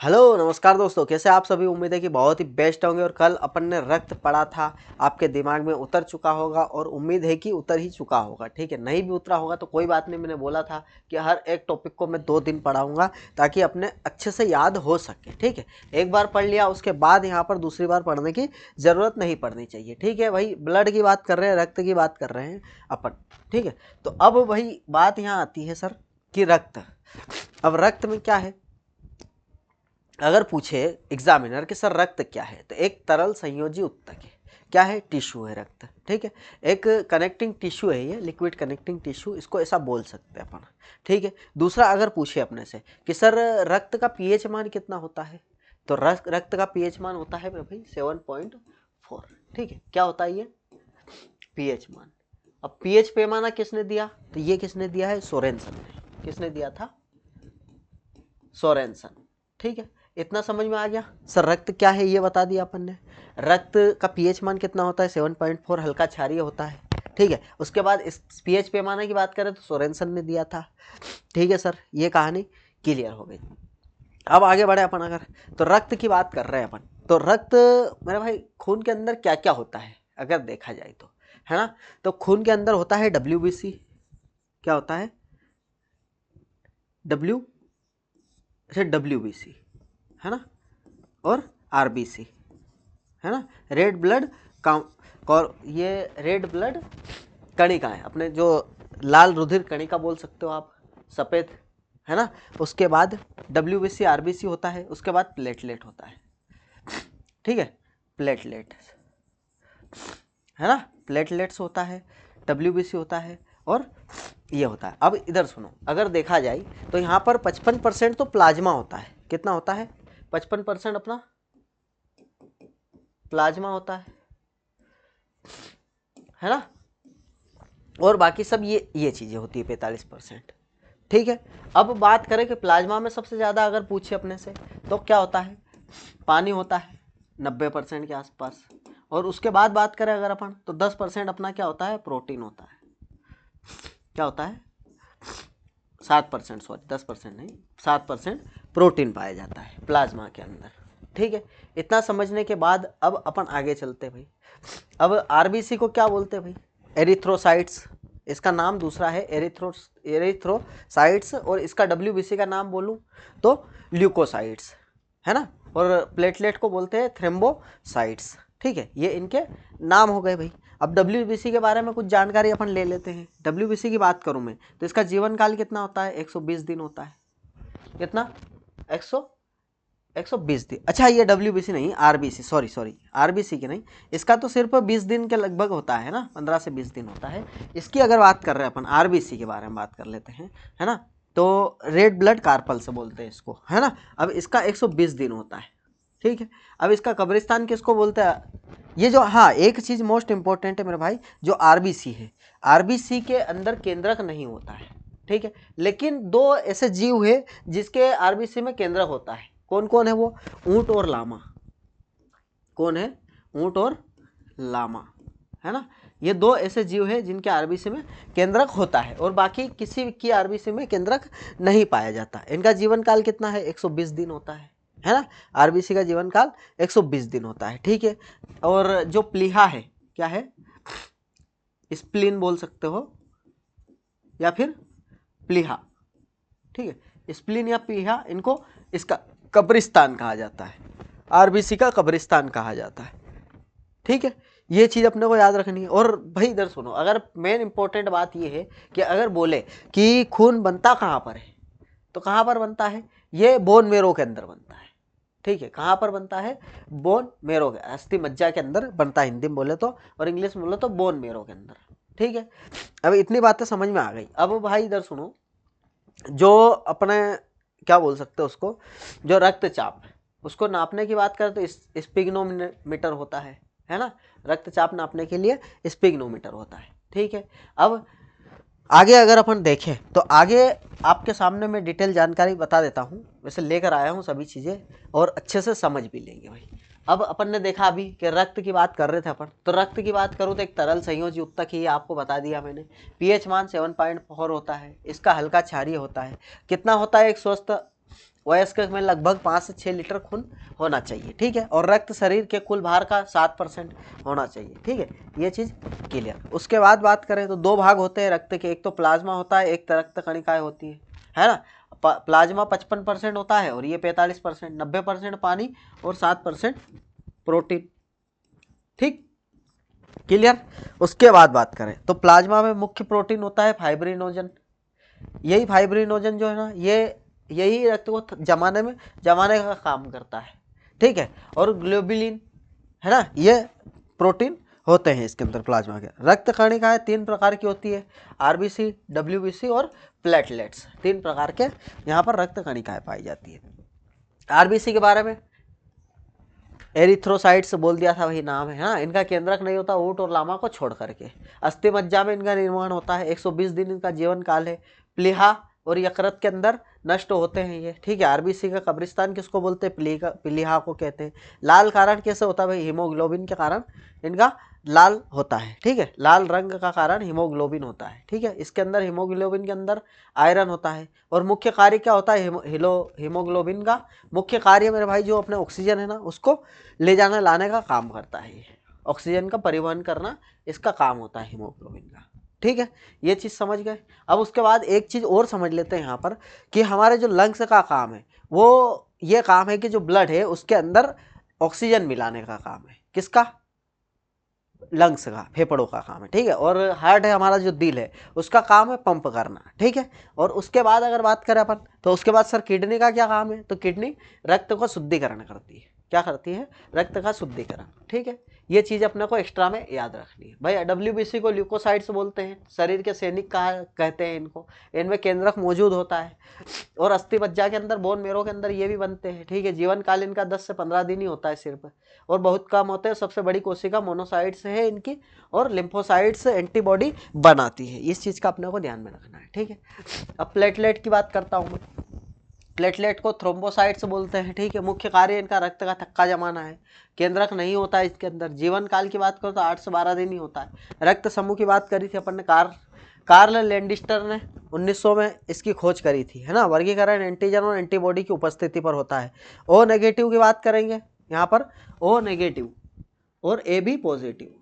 Hello नमस्कार दोस्तों, कैसे आप सभी। उम्मीद है कि बहुत ही बेस्ट होंगे। और कल अपन ने रक्त पढ़ा था, आपके दिमाग में उतर चुका होगा और उम्मीद है कि उतर ही चुका होगा। ठीक है, नहीं भी उतरा होगा तो कोई बात नहीं। मैंने बोला था कि हर एक टॉपिक को मैं 2 दिन पढ़ाऊंगा ताकि अपने अच्छे से याद हो सके। ठीक है, एक बार पढ़ लिया उसके बाद यहाँ पर दूसरी बार पढ़ने की ज़रूरत नहीं पड़नी चाहिए। ठीक है भाई, ब्लड की बात कर रहे हैं, रक्त की बात कर रहे हैं अपन। ठीक है, तो अब वही बात यहाँ आती है सर कि रक्त। अब रक्त में क्या है, अगर पूछे एग्जामिनर कि सर रक्त क्या है, तो एक तरल संयोजी उत्तक है। क्या है? टिश्यू है रक्त। ठीक है, एक कनेक्टिंग टिश्यू है, ये लिक्विड कनेक्टिंग टिश्यू, इसको ऐसा बोल सकते हैं अपन। ठीक है, दूसरा अगर पूछे अपने से कि सर रक्त का पीएच मान कितना होता है, तो रक्त का पीएच मान होता है भाई 7.4। ठीक है, क्या होता है ये पीएच मान। अब पीएच पैमाना किसने दिया, तो ये किसने दिया है? सोरेनसन ने। किसने दिया था? सोरेनसन। ठीक है, इतना समझ में आ गया। सर रक्त क्या है ये बता दिया अपन ने। रक्त का पीएच मान कितना होता है? 7.4, हल्का क्षारीय होता है। ठीक है, उसके बाद इस पीएच पैमाने की बात करें तो सोरेनसन ने दिया था। ठीक है सर, ये कहानी क्लियर हो गई। अब आगे बढ़े अपन। अगर तो रक्त की बात कर रहे हैं अपन, तो रक्त मेरे भाई खून के अंदर क्या क्या होता है अगर देखा जाए तो, है ना। तो खून के अंदर होता है डब्ल्यूबीसी। क्या होता है? डब्ल्यूबीसी, है ना, और आरबीसी, है ना। रेड ब्लड और ये रेड ब्लड कणिका है अपने, जो लाल रुधिर कणिका बोल सकते हो आप, सफ़ेद, है ना। उसके बाद डब्ल्यूबीसी आरबीसी होता है, उसके बाद प्लेटलेट होता है। ठीक है, प्लेटलेट, है ना, प्लेटलेट्स होता है, डब्ल्यूबीसी होता है और ये होता है। अब इधर सुनो, अगर देखा जाए तो यहाँ पर 55% तो प्लाज्मा होता है। कितना होता है? 55% अपना प्लाज्मा होता है ना। और बाकी सब ये चीज़ें होती है 45%। ठीक है, अब बात करें कि प्लाज्मा में सबसे ज़्यादा अगर पूछे अपने से तो क्या होता है? पानी होता है 90% के आसपास। और उसके बाद बात करें अगर अपन, तो 10% अपना क्या होता है? प्रोटीन होता है। क्या होता है? 7%, सॉरी 10% नहीं, 7% प्रोटीन पाया जाता है प्लाज्मा के अंदर। ठीक है, इतना समझने के बाद अब अपन आगे चलते भाई। अब आरबीसी को क्या बोलते हैं भाई? एरिथ्रोसाइट्स। इसका नाम दूसरा है एरिथ्रोसाइट्स, और इसका डब्ल्यूबीसी का नाम बोलूं तो ल्यूकोसाइट्स, है ना। और प्लेटलेट को बोलते हैं थ्रोम्बोसाइट्स। ठीक है, ये इनके नाम हो गए भाई। अब डब्ल्यूबीसी के बारे में कुछ जानकारी अपन ले लेते हैं। डब्ल्यूबीसी की बात करूं मैं तो इसका जीवन काल कितना होता है? 120 दिन होता है। कितना? 120 दिन। अच्छा, ये डब्ल्यूबीसी नहीं, आरबीसी, सॉरी आरबीसी की नहीं, इसका तो सिर्फ 20 दिन के लगभग होता है ना, 15 से 20 दिन होता है। इसकी अगर बात कर रहे हैं अपन, आरबीसी के बारे में बात कर लेते हैं, है ना। तो रेड ब्लड कार्पल से बोलते हैं इसको, है ना। अब इसका 120 दिन होता है। ठीक है, अब इसका कब्रिस्तान किसको बोलते हैं? ये जो, हाँ, एक चीज़ मोस्ट इंपॉर्टेंट है मेरे भाई, जो आरबीसी है, आरबीसी के अंदर केंद्रक नहीं होता है। ठीक है, लेकिन 2 ऐसे जीव है जिसके आरबीसी में केंद्रक होता है। कौन कौन है वो? ऊंट और लामा। कौन है? ऊंट और लामा, है ना। ये 2 ऐसे जीव है जिनके आरबीसी में केंद्रक होता है, और बाकी किसी की आरबीसी में केंद्रक नहीं पाया जाता। इनका जीवन काल कितना है? 120 दिन होता है ना। आरबीसी का जीवन काल 120 दिन होता है। ठीक है, और जो प्लीहा है, क्या है? स्प्लीन बोल सकते हो या फिर प्लीहा। ठीक है, स्प्लीन या प्लीहा, इनको इसका कब्रिस्तान कहा जाता है, आरबीसी का कब्रिस्तान कहा जाता है। ठीक है, ये चीज़ अपने को याद रखनी है। और भाई इधर सुनो, अगर मेन इंपॉर्टेंट बात ये है कि अगर बोले कि खून बनता कहाँ पर है, तो कहाँ पर बनता है? ये बोन मेरो के अंदर बनता है। ठीक है, कहाँ पर बनता है? बोन मेरो के, अस्थि मज्जा के अंदर बनता है, हिंदी में बोले तो, और इंग्लिश में बोले तो बोन मेरो के अंदर। ठीक है, अब इतनी बातें समझ में आ गई। अब भाई इधर सुनो, जो अपने क्या बोल सकते हैं उसको, जो रक्तचाप, उसको नापने की बात करें तो स्पिग्नोमीटर होता है ना। रक्तचाप नापने के लिए स्पिग्नोमीटर होता है। ठीक है, अब आगे अगर अपन देखें तो आगे आपके सामने मैं डिटेल जानकारी बता देता हूँ, वैसे लेकर आया हूँ सभी चीज़ें, और अच्छे से समझ भी लेंगे भाई। अब अपन ने देखा अभी कि रक्त की बात कर रहे थे अपन, तो रक्त की बात करूँ तो एक तरल संयोजी उत्तक ही आपको बता दिया मैंने। पीएच मान 7.4 होता है। इसका हल्का क्षारीय होता है। कितना होता है? एक स्वस्थ वयस्क में लगभग 5 से 6 लीटर खून होना चाहिए, ठीक है। और रक्त शरीर के कुल भार का 7% होना चाहिए, ठीक है। ये चीज़ क्लियर। उसके बाद बात करें तो 2 भाग होते हैं रक्त के, एक तो प्लाज्मा होता है, एक रक्त कणिकाएं होती है ना। प्लाज्मा 55% होता है और ये 45%, 90% पानी और 7% प्रोटीन, ठीक, क्लियर। उसके बाद बात करें तो प्लाज्मा में मुख्य प्रोटीन होता है फाइब्रिनोजन। यही फाइब्रिनोजन जो है ना, यही रक्त को जमाने का काम करता है, ठीक है। और ग्लोबुलिन है ना, ये प्रोटीन होते हैं इसके अंदर प्लाज्मा के। रक्त कणिकाएं 3 प्रकार की होती है, आरबीसी, डब्ल्यूबीसी और प्लेटलेट्स। 3 प्रकार के यहाँ पर रक्त कणिकाएं पाई जाती है। आरबीसी के बारे में एरिथ्रोसाइट्स बोल दिया था, वही नाम है। हाँ, इनका केंद्रक नहीं होता ऊंट और लामा को छोड़ करके। अस्थि मज्जा में इनका निर्माण होता है, 120 दिन इनका जीवन काल है। प्लीहा और यकृत के अंदर नष्ट होते हैं ये, ठीक है। आरबीसी का कब्रिस्तान किसको बोलते हैं? प्लीहा को कहते हैं। लाल कारण कैसे होता है भाई? हीमोग्लोबिन के कारण इनका लाल होता है, ठीक है। लाल रंग का कारण हीमोग्लोबिन होता है, ठीक है। इसके अंदर हीमोग्लोबिन के अंदर आयरन होता है। और मुख्य कार्य क्या होता है हीमोग्लोबिन का? मुख्य कार्य मेरे भाई जो अपने ऑक्सीजन है ना, उसको ले जाना लाने का काम करता है। ये ऑक्सीजन का परिवहन करना इसका काम होता है हीमोग्लोबिन का, ठीक है। ये चीज़ समझ गए। अब उसके बाद एक चीज़ और समझ लेते हैं यहाँ पर कि हमारे जो लंग्स का काम है वो ये काम है कि जो ब्लड है उसके अंदर ऑक्सीजन मिलाने का काम है। किसका? लंग्स का, फेफड़ों का काम है, ठीक है। और हार्ट है हमारा जो दिल है, उसका काम है पंप करना, ठीक है। और उसके बाद अगर बात करें अपन तो उसके बाद सर किडनी का क्या काम है? तो किडनी रक्त को शुद्धिकरण करती है। क्या करती है? रक्त का शुद्धिकरण, ठीक है। ये चीज़ अपने को एक्स्ट्रा में याद रखनी है भाई। डब्ल्यूबीसी को ल्यूकोसाइट्स बोलते हैं, शरीर के सैनिक कहते हैं इनको। इनमें केंद्रक मौजूद होता है और अस्थि मज्जा के अंदर, बोन मेरो के अंदर ये भी बनते हैं, ठीक है। जीवन काल इनका 10 से 15 दिन ही होता है सिर्फ, और बहुत कम होते हैं। सबसे बड़ी कोशिका मोनोसाइट्स है इनकी, और लिम्फोसाइट्स एंटीबॉडी बनाती है। इस चीज़ का अपने को ध्यान में रखना है, ठीक है। अब प्लेटलेट की बात करता हूँ मैं। प्लेटलेट को थ्रोम्बोसाइट्स बोलते हैं, ठीक है। मुख्य कार्य इनका रक्त का थक्का जमाना है। केंद्रक नहीं होता है इसके अंदर। जीवन काल की बात करो तो 8 से 12 दिन ही होता है। रक्त समूह की बात करी थी अपन ने, कार्ल लैंडिस्टर ने 1900 में इसकी खोज करी थी, है ना। वर्गीकरण एंटीजन और एंटीबॉडी की उपस्थिति पर होता है। ओ नेगेटिव की बात करेंगे यहाँ पर, ओ नेगेटिव और ए बी पॉजिटिव,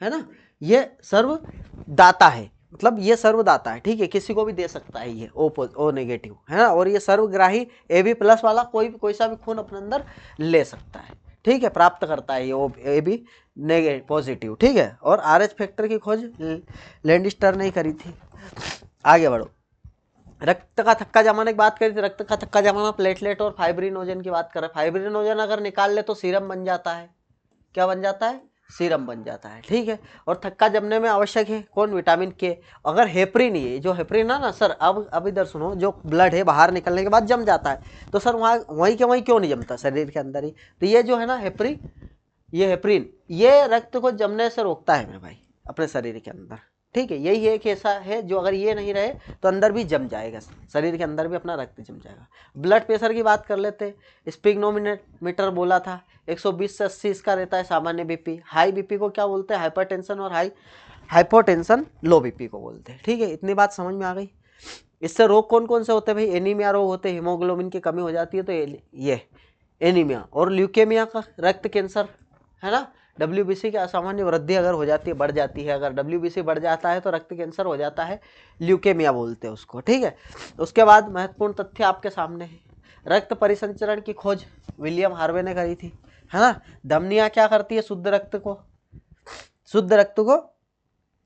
है ना। ये सर्वदाता है, मतलब ये सर्वदाता है, ठीक है। किसी को भी दे सकता है ये ओ नेगेटिव, है ना। और ये सर्वग्राही ए बी प्लस वाला कोई सा भी खून अपने अंदर ले सकता है, ठीक है। प्राप्त करता है ये ए बी नेगेटिव पॉजिटिव, ठीक है। और RH फैक्टर की खोज लैंडिस्टर ने करी थी। आगे बढ़ो। रक्त का थक्का जमाने की बात करी थी। रक्त का थक्का जमाना, प्लेटलेट और फाइब्रिनोजन की बात करें। फाइब्रिनोजन अगर निकाल ले तो सीरम बन जाता है। क्या बन जाता है? सीरम बन जाता है, ठीक है। और थक्का जमने में आवश्यक है कौन? विटामिन के। अगर हेपरिन, ये जो हेपरिन है ना सर, अब इधर सुनो, जो ब्लड है बाहर निकलने के बाद जम जाता है, तो सर वहाँ वहीं के वहीं क्यों नहीं जमता? शरीर के अंदर ही। तो ये जो है ना हेपरिन, ये रक्त को जमने से रोकता है मेरे भाई अपने शरीर के अंदर, ठीक है। यही एक ऐसा है जो अगर ये नहीं रहे तो अंदर भी जम जाएगा, शरीर के अंदर भी अपना रक्त जम जाएगा। ब्लड प्रेशर की बात कर लेते हैं। स्पिग्नोमीटर बोला था, 120 से 80 इसका रहता है सामान्य बीपी। हाई बीपी को क्या बोलते हैं? हाइपरटेंशन। और हाइपोटेंशन लो बीपी को बोलते हैं, ठीक है। इतनी बात समझ में आ गई। इससे रोग कौन कौन से होते हैं भाई? एनीमिया रोग होते हैं, हीमोग्लोबिन की कमी हो जाती है तो ये एनीमिया। और ल्यूकेमिया का, रक्त कैंसर, है ना। डब्ल्यूबीसी की असामान्य वृद्धि अगर हो जाती है, बढ़ जाती है, अगर डब्ल्यूबीसी बढ़ जाता है तो रक्त कैंसर हो जाता है, ल्यूकेमिया बोलते हैं उसको, ठीक है। उसके बाद महत्वपूर्ण तथ्य आपके सामने है। रक्त परिसंचरण की खोज विलियम हार्वे ने करी थी, है ना। धमनियाँ क्या करती है? शुद्ध रक्त को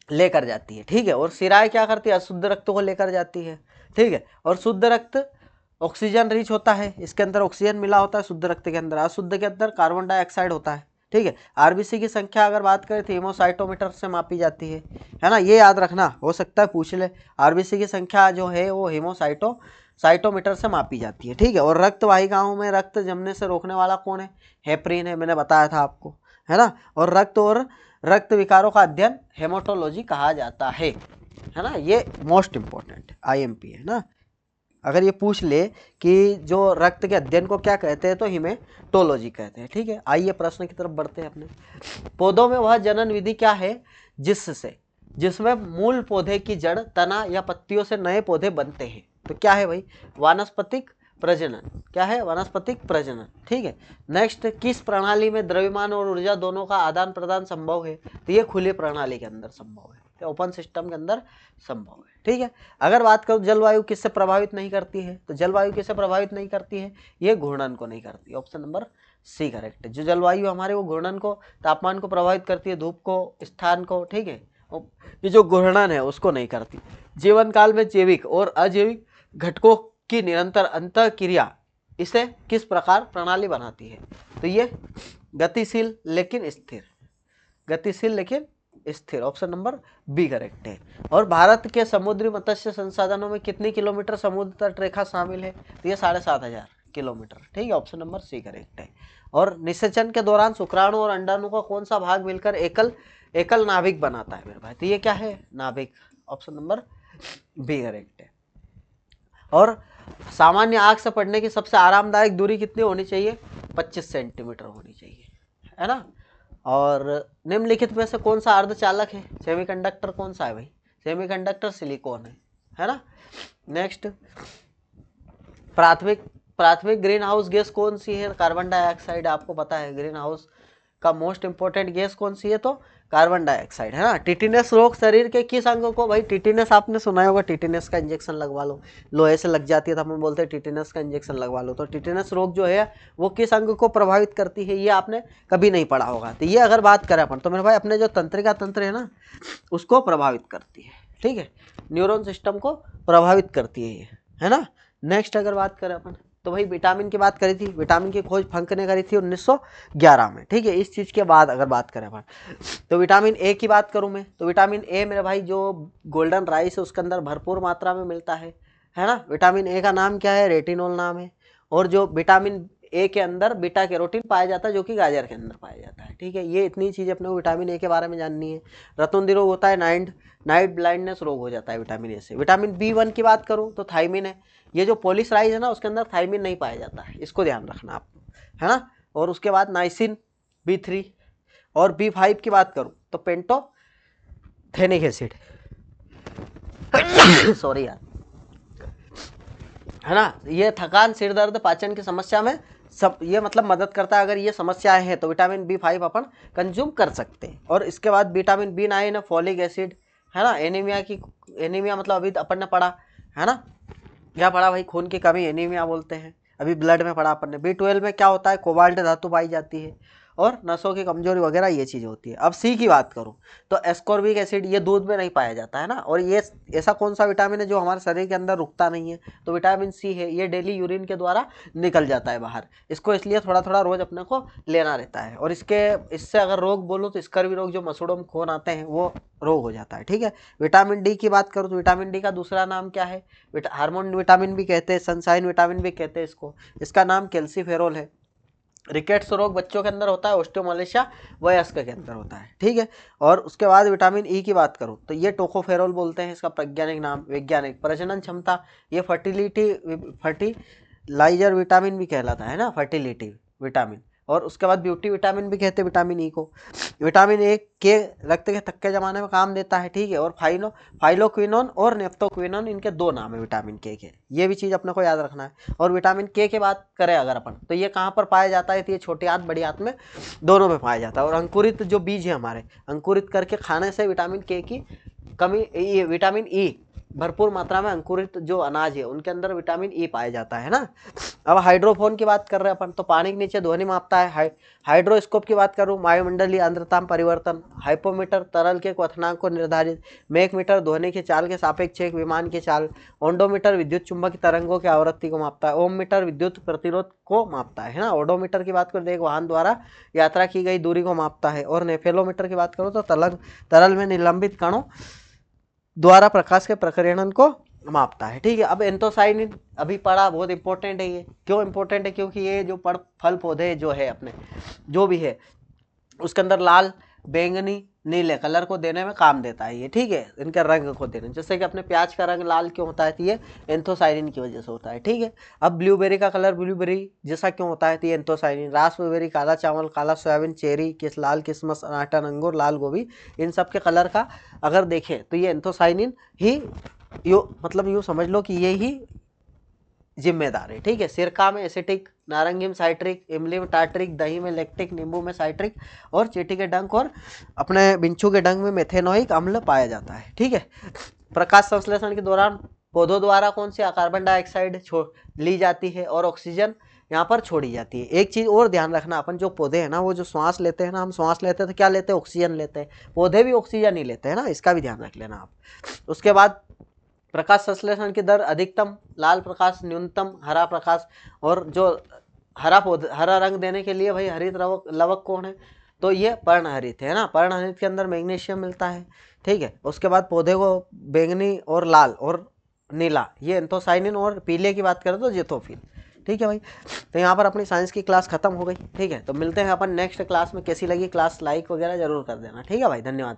लेकर जाती है, ठीक है। और सिराएं क्या करती है? अशुद्ध रक्त को लेकर जाती है, ठीक है। और शुद्ध रक्त ऑक्सीजन रिच होता है, इसके अंदर ऑक्सीजन मिला होता है शुद्ध रक्त के अंदर। अशुद्ध के अंदर कार्बन डाइऑक्साइड होता है, ठीक है। आरबीसी की संख्या अगर बात करें तो हीमोसाइटोमीटर से मापी जाती है ना। ये याद रखना, हो सकता है पूछ ले। आरबीसी की संख्या जो है वो हीमोसाइटोमीटर से मापी जाती है, ठीक है। और रक्त वाहिकाओं में रक्त जमने से रोकने वाला कौन है? हेपरिन है, मैंने बताया था आपको, है ना। और रक्त विकारों का अध्ययन हेमाटोलॉजी कहा जाता है ना। ये मोस्ट इंपॉर्टेंट IMP है ना। अगर ये पूछ ले कि जो रक्त के अध्ययन को क्या कहते हैं तो हिमेटोलॉजी कहते हैं, ठीक है। आइए प्रश्न की तरफ बढ़ते हैं अपने। पौधों में वह जनन विधि क्या है जिसमें मूल पौधे की जड़, तना या पत्तियों से नए पौधे बनते हैं? तो क्या है भाई? वानस्पतिक प्रजनन, क्या है, वनस्पतिक प्रजनन, ठीक है। नेक्स्ट, किस प्रणाली में द्रव्यमान और ऊर्जा दोनों का आदान प्रदान संभव है, तो ये खुली प्रणाली के अंदर संभव है, ओपन सिस्टम के अंदर संभव है, ठीक है। अगर बात करूं जलवायु किससे प्रभावित नहीं करती है, तो जलवायु किससे प्रभावित नहीं करती है, ये घूर्णन को नहीं करती, ऑप्शन नंबर सी करेक्ट है। जो जलवायु हमारे वो घूर्णन को, तापमान को प्रभावित करती है, धूप को, स्थान को, ठीक है, ये जो घूर्णन है उसको नहीं करती। जीवन काल में जैविक और अजैविक घटकों की निरंतर अंतःक्रिया इसे किस प्रकार प्रणाली बनाती है, तो ये गतिशील लेकिन स्थिर, गतिशील लेकिन स्थिर, ऑप्शन नंबर बी करेक्ट है। और भारत के समुद्री मत्स्य संसाधनों में कितनी किलोमीटर समुद्र तट रेखा शामिल है, तो ये 7,500 किलोमीटर, ठीक है, ऑप्शन नंबर सी करेक्ट है। और निषेचन के दौरान शुक्राणु और अंडाणु का कौन सा भाग मिलकर एकल नाभिक बनाता है मेरे भाई, तो ये क्या है, नाभिक, ऑप्शन नंबर बी करेक्ट है। और सामान्य आग से पड़ने की सबसे आरामदायक दूरी कितनी होनी चाहिए, 25 सेंटीमीटर होनी चाहिए, है ना। और निम्नलिखित में से कौन सा अर्धचालक है, सेमीकंडक्टर कौन सा है भाई, सेमीकंडक्टर सिलिकॉन है ना। नेक्स्ट, प्राथमिक ग्रीन हाउस गैस कौन सी है, कार्बन डाइऑक्साइड, आपको पता है ग्रीन हाउस का मोस्ट इंपोर्टेंट गैस कौन सी है, तो कार्बन डाइऑक्साइड, है ना। टिटिनस रोग शरीर के किस अंग को, भाई टिटिनस आपने सुना होगा, टिटिनस का इंजेक्शन लगवा लो, लोहे से लग जाती है तो हम बोलते हैं टिटिनस का इंजेक्शन लगवा लो। तो टिटिनस रोग जो है वो किस अंग को प्रभावित करती है, ये आपने कभी नहीं पढ़ा होगा। तो ये अगर बात करें अपन, तो मेरे भाई अपने जो तंत्रिका तंत्र है ना उसको प्रभावित करती है, ठीक है, न्यूरॉन सिस्टम को प्रभावित करती है ये, है ना। नेक्स्ट अगर बात करें अपन, तो भाई विटामिन की बात करी थी, विटामिन की खोज फंक ने करी थी 1911 में, ठीक है। इस चीज़ के बाद अगर बात करें अपन, तो विटामिन ए की बात करूं मैं, तो विटामिन ए मेरे भाई जो गोल्डन राइस है उसके अंदर भरपूर मात्रा में मिलता है ना। विटामिन ए का नाम क्या है, रेटिनोल नाम है। और जो विटामिन ए के अंदर बीटा कैरोटीन पाया जाता है जो कि गाजर के अंदर पाया जाता है, ठीक है। ये इतनी चीज़ अपने को विटामिन ए के बारे में जाननी है। रतुंधी रोग होता है, नाइट ब्लाइंडनेस रोग हो जाता है विटामिन ए से। विटामिन B1 की बात करूं तो थायमिन है, ये जो पॉलीसराइज है ना उसके अंदर थायमिन नहीं पाया जाता है, इसको ध्यान रखना आपको, है ना। और उसके बाद नाइसिन B3 और B5 की बात करूं तो पेंटोथेनिक एसिड सॉरी यार, है ना। ये थकान, सिर दर्द, पाचन की समस्या में सब ये मतलब मदद करता है। अगर ये समस्याएं हैं तो विटामिन B5 अपन कंज्यूम कर सकते हैं। और इसके बाद विटामिन B9 है, फॉलिक एसिड, है ना। एनीमिया मतलब अभी अपन ने पढ़ा, है ना, क्या पढ़ा भाई, खून की कमी एनीमिया बोलते हैं, अभी ब्लड में पढ़ा अपन ने। B12 में क्या होता है, कोबाल्ट धातु पाई जाती है और नसों की कमजोरी वगैरह ये चीज़ होती है। अब सी की बात करूं तो एस्कॉर्बिक एसिड, ये दूध में नहीं पाया जाता है ना। और ये ऐसा कौन सा विटामिन है जो हमारे शरीर के अंदर रुकता नहीं है, तो विटामिन सी है, ये डेली यूरिन के द्वारा निकल जाता है बाहर, इसको इसलिए थोड़ा थोड़ा रोज अपने को लेना रहता है। और इससे अगर रोग बोलो तो स्कर्वी रोग, जो मसूड़ों में खून आते हैं, वो रोग हो जाता है, ठीक है। विटामिन डी की बात करूँ तो विटामिन डी का दूसरा नाम क्या है, हार्मोन विटामिन भी कहते हैं, सनशाइन विटामिन भी कहते हैं इसको, इसका नाम कैल्सीफेरोल है। रिकेट्स रोग बच्चों के अंदर होता है, ऑस्टियोमालेशिया वयस्क के अंदर होता है, ठीक है। और उसके बाद विटामिन ई की बात करूं तो ये टोकोफेरोल बोलते हैं, इसका वैज्ञानिक नाम, वैज्ञानिक प्रजनन क्षमता, ये फर्टिलाइजर विटामिन भी कहलाता है ना, फर्टिलिटी विटामिन। और उसके बाद ब्यूटी विटामिन भी कहते हैं विटामिन ई को। विटामिन ए के रक्त के थक्के जमाने में काम देता है, ठीक है। और फाइलोक्विनोन और नेफ्टोक्विनोन, इनके दो नाम है विटामिन के, ये भी चीज़ अपने को याद रखना है। और विटामिन के बात करें अगर अपन, तो ये कहाँ पर पाया जाता है, तो ये छोटी आंत बड़ी आंत में दोनों में पाया जाता है। और अंकुरित जो बीज है हमारे, अंकुरित करके खाने से विटामिन के की कमी, विटामिन ई भरपूर मात्रा में अंकुरित जो अनाज है उनके अंदर विटामिन ई पाया जाता है ना। अब हाइड्रोफोन की बात कर रहे हैं अपन, तो पानी के नीचे ध्वनि मापता है। हाइड्रोस्कोप की बात करूं, वायुमंडलीय आर्द्रता में परिवर्तन। हाइपोमीटर तरल के क्वथनांक को निर्धारित। मेघमीटर ध्वनि की चाल के सापेक्ष एक विमान की चाल। ओडोमीटर विद्युत चुंबकीय तरंगों की आवृत्ति को मापता है। ओममीटर विद्युत प्रतिरोध को मापता है ना। ओडोमीटर की बात करें तो एक वाहन द्वारा यात्रा की गई दूरी को मापता है। और नेफेलोमीटर की बात करूँ तो तरल में निलंबित कणों द्वारा प्रकाश के प्रकीर्णन को मापता है, ठीक है। अब एंथोसाइनिन अभी पढ़ा, बहुत इंपॉर्टेंट है ये। क्यों इंपॉर्टेंट है, क्योंकि ये जो फल पौधे जो है अपने जो भी है उसके अंदर लाल, बैंगनी, नीले कलर को देने में काम देता है ये, ठीक है, इनके रंग को देने। जैसे कि अपने प्याज का रंग लाल क्यों होता है, तो ये एंथोसाइनिन की वजह से होता है, ठीक है। अब ब्लूबेरी का कलर ब्लूबेरी जैसा क्यों होता है, तो ये एंथोसाइनिन। रास्पबेरी, काला चावल, काला सोयाबीन, चेरी, लाल किशमिश, अनाटन अंगूर, लाल गोभी, इन सब के कलर का अगर देखें तो ये एंथोसाइनिन ही मतलब यूँ समझ लो कि ये ही जिम्मेदार है। ठीक है, सिरका में एसिटिक, नारंगी में साइट्रिक, इमली में टार्ट्रिक, दही में लैक्टिक, नींबू में साइट्रिक और चींटी के डंक और अपने बिच्छू के डंक में मेथेनोइक अम्ल पाया जाता है। ठीक है, प्रकाश संश्लेषण के दौरान पौधों द्वारा कौन सी कार्बन डाइऑक्साइड ली जाती है और ऑक्सीजन यहाँ पर छोड़ी जाती है। एक चीज और ध्यान रखना, अपन जो पौधे हैं ना, वो जो श्वास लेते हैं ना, हम श्वास लेते हैं तो क्या लेते हैं, ऑक्सीजन लेते हैं, पौधे भी ऑक्सीजन ही लेते हैं ना, इसका भी ध्यान रख लेना आप। उसके बाद प्रकाश संश्लेषण की दर अधिकतम लाल प्रकाश, न्यूनतम हरा प्रकाश, और जो हरा रंग देने के लिए भाई हरित लवक कौन है, तो ये पर्णहरित है ना, पर्णहरित के अंदर मैग्नीशियम मिलता है। ठीक है, उसके बाद पौधे को बैंगनी और लाल और नीला ये एंथोसाइनिन, और पीले की बात करें तो जिथोफिल। ठीक है भाई, तो यहाँ पर अपनी साइंस की क्लास खत्म हो गई। ठीक है, तो मिलते हैं अपन नेक्स्ट क्लास में। कैसी लगी क्लास, लाइक वगैरह जरूर कर देना। ठीक है भाई, धन्यवाद।